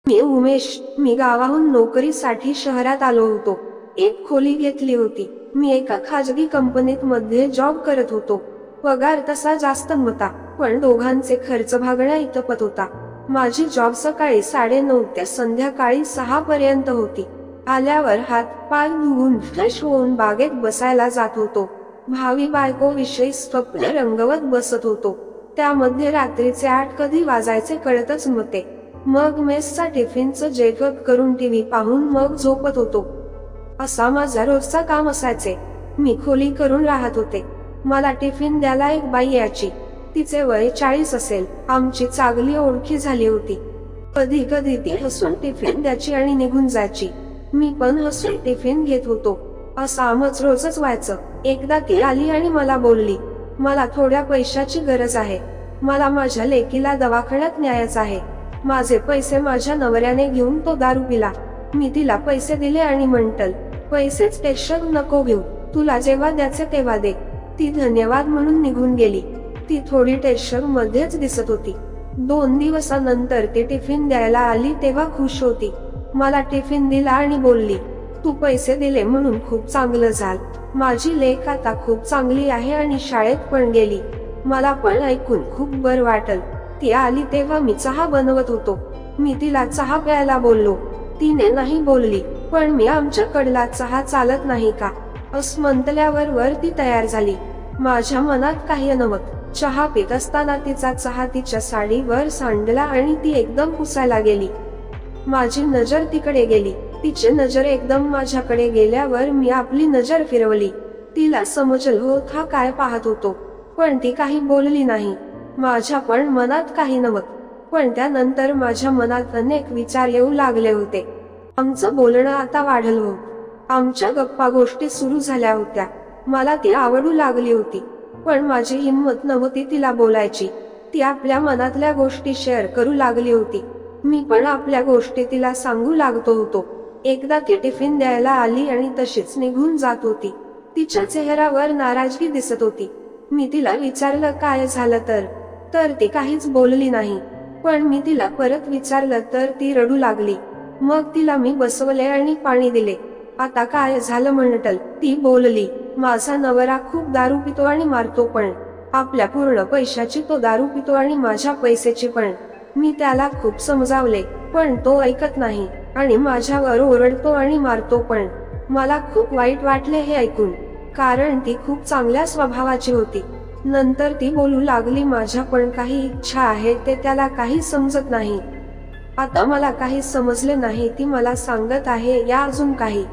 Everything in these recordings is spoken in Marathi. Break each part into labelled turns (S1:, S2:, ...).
S1: मी उमेश. मी गावाहून नोकरीसाठी शहरात आलो होतो. एक खोली घेतली होती. मी एका खाजगी कंपनीत मध्ये जॉब करत होतो. पगार तसा जास्त नव्हता, पण दोघांचे खर्च भागण्या इतपत होता. माझी जॉब सकाळी 9:30 ते संध्याकाळी 6 पर्यंत होती. आल्यावर हात पाय धुवून फ्रेश होऊन बागेत बसायला जात होतो. भावी बायको विषयी स्वप्न रंगवत बसत होतो. त्यामध्ये रात्रीचे 8 कधी वाजायचे कळतच नव्हते. मग मेसचा टिफिनचं जेवण करून टीव्ही पाहून मग झोपत होतो. असा माझा रोजचा काम असायचे. मी खोली करून राहत होते. मला टिफिन द्यायला एक बाई यायची. तिचे वय 40 असेल. आमची चांगली ओळखी झाली होती. कधी कधी ती हसून टिफिन द्यायची आणि निघून जायची. मी पण हसून टिफिन घेत होतो. असं आमच रोजच व्हायचं. एकदा ती आली आणि मला बोलली, मला थोड्या पैशाची गरज आहे. मला माझ्या लेकीला दवाखान्यात न्यायचं आहे. माझे पैसे माझ्या नवऱ्याने घेऊन तो दारू पिला. मी तिला पैसे दिले आणि म्हंटल, पैसेच टेन्शन नको घेऊ, तुला जेव्हा द्यायचे तेव्हा दे. ती धन्यवाद म्हणून निघून गेली. ती थोडी टेन्शन मध्येच दिसत होती. 2 दिवसानंतर ती टिफिन द्यायला आली तेव्हा खुश होती. मला टिफिन दिला आणि बोलली, तू पैसे दिले म्हणून खूप चांगलं झालं. माझी लेक आता खूप चांगली आहे आणि शाळेत पण गेली. मला पण ऐकून खूप बरं वाटलं. ती आली तेव्हा मी चहा बनवत होतो. मी तिला चहा प्यायला बोललो. तिने नाही बोलली, पण मी आमच्याकडला चहा चालत नाही का असं म्हटल्यावर ती तयार झाली. माझ्या मनात काही नव्हतं. चहा पित असताना तिचा चहा तिच्या साडीवर सांडला आणि ती एकदम पुसायला गेली. माझी नजर तिकडे गेली. तिची नजर एकदम माझ्याकडे गेल्यावर मी आपली नजर फिरवली. तिला समजलं होत हा काय पाहत होतो, पण ती काही बोलली नाही. माझ्या पण मनात काही नव्हतं, पण त्यानंतर माझ्या मनात अनेक विचार येऊ लागले होते. आमचं बोलणं आता वाढलं होतं. आमच्या गप्पा गोष्टी सुरू झाल्या होत्या. मला ती आवडू लागली होती, पण माझी हिंमत नव्हती तिला बोलायची. ती आपल्या मनातल्या गोष्टी शेअर करू लागली होती. मी पण आपल्या गोष्टी तिला सांगू लागतो होतो. एकदा ती टिफिन द्यायला आली आणि तशीच निघून जात होती. तिच्या चेहऱ्यावर नाराजगी दिसत होती. मी तिला विचारलं काय झालं तर ती काहीच बोलली नाही. पण मी तिला परत विचारलं तर ती रडू लागली. मग तिला मी बसवले आणि पाणी दिले. आता काय झालं म्हटलं. ती बोलली, माझा नवरा खूप दारू पितो आणि मारतो पण. आपल्या पूर्ण पैशाची तो दारू पितो आणि माझ्या पैशाची पण. मी त्याला खूप समजावले, पण तो ऐकत नाही आणि माझ्यावर ओरडतो आणि मारतो पण. मला खूप वाईट वाटले हे ऐकून, कारण ती खूप चांगल्या स्वभावाची होती. नंतर ती बोलू लागली, माझ्या पण काही इच्छा आहे ते त्याला काही समजत नाही. आता मला काही समजले नाही. ती मला सांगत आहे या अजून काही.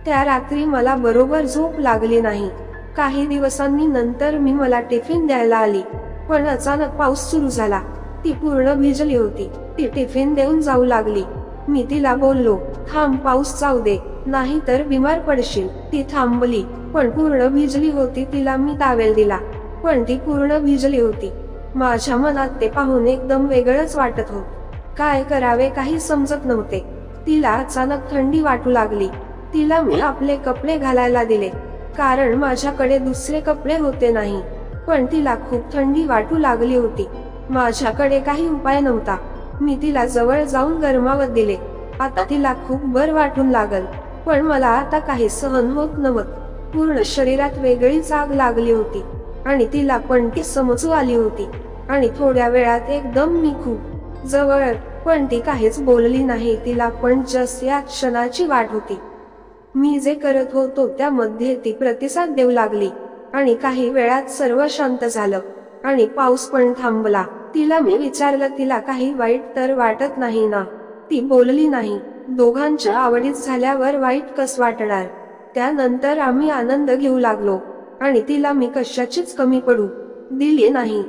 S1: त्या रात्री मला बरोबर झोप लागली नाही. काही दिवसांनी नंतर मला टिफिन द्यायला आली, पण अचानक पाऊस सुरू झाला. ती पूर्ण भिजली होती. ती टिफिन देऊन जाऊ लागली. मी तिला बोललो, थांब, पाऊस जाऊ दे, नाही तर बिमार पडशील. ती थांबली, पण पूर्ण भिजली होती. तिला मी टॉवेल दिला, पण ती पूर्ण भिजली होती. माझ्या मनात ते पाहून एकदम वेगळंच वाटत होत. काय करावे काही समजत नव्हते. तिला अचानक थंडी वाटू लागली. तिला मी आपले कपडे घालायला दिले, कारण माझ्याकडे दुसरे कपडे होते नाही. पण तिला खूप थंडी वाटू लागली होती. माझ्याकडे काही उपाय नव्हता. मी तिला जवळ जाऊन गरमावत दिले. आता तिला खूप बरं वाटून लागल, पण मला आता काही सहन होत नव्हतं. पूर्ण शरीरात वेगळीच आग लागली होती आणि तिला पण ती समजू आली होती. आणि थोड्या वेळात एकदम मी खूप जवळ, पण ती काहीच बोलली नाही. तिला पण जस्ट या क्षणाची वाट होती. मी जे करत होतो त्यामध्ये ती प्रतिसाद देऊ लागली आणि काही वेळात सर्व शांत झालं आणि पाऊस पण थांबला. तिला मी विचारलं, तिला काही वाईट तर वाटत नाही ना? ती बोलली नाही. दोघांच्या आवडीत झाल्यावर वाईट कसं वाटणार? त्यानंतर आम्ही आनंद घेऊ लागलो आणि तिला मी कशाचीच कमी पडू दिली नाही.